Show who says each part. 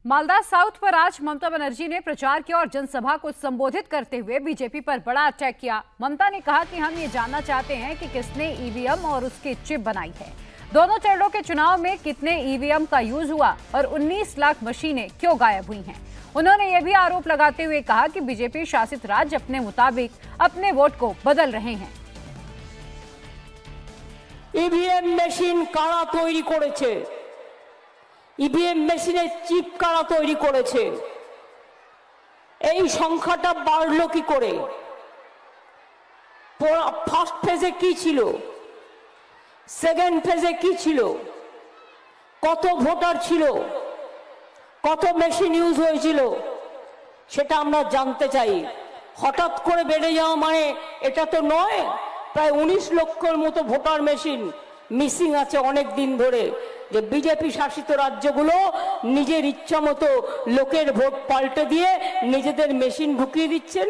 Speaker 1: Malda south पर आज ममता बनर्जी ने प्रचार किया और जनसभा को संबोधित करते हुए बीजेपी पर बड़ा अटैक किया। ममता ने कहा कि हम ये जानना चाहते हैं कि किसने ईवीएम और उसकी चिप बनाई है, दोनों चरणों के चुनाव में कितने ईवीएम का यूज हुआ और 19 लाख मशीनें क्यों गायब हुई हैं। उन्होंने ये भी आरोप लगाते हुए कहा कि बीजेपी शासित राज्य अपने मुताबिक अपने वोट को बदल रहे हैं।
Speaker 2: ईवीएम মেশিন কারা তৈরি করেছে, ईवीएम মেশিনের চিপ কারা তৈরি করেছে, এই সংখ্যাটা বাড়লো কি করে? ফার্স্ট ফেজে কি ছিল, সেকেন্ড ফেজে কি ছিল, কত ভোটার ছিল, কত মেশিন ইউজ হয়েছিল, সেটা আমরা জানতে চাই। হঠাৎ করে বেড়ে যাওয়া মানে এটা তো নয়। প্রায় 19 লক্ষের মতো ভোটার মেশিন মিসিং আছে অনেক দিন ধরে। যে বিজেপি শাসিত রাজ্যগুলো নিজের ইচ্ছা মতো লোকের ভোট পাল্টে দিয়ে নিজেদের মেশিন ঢুকিয়ে দিচ্ছেন।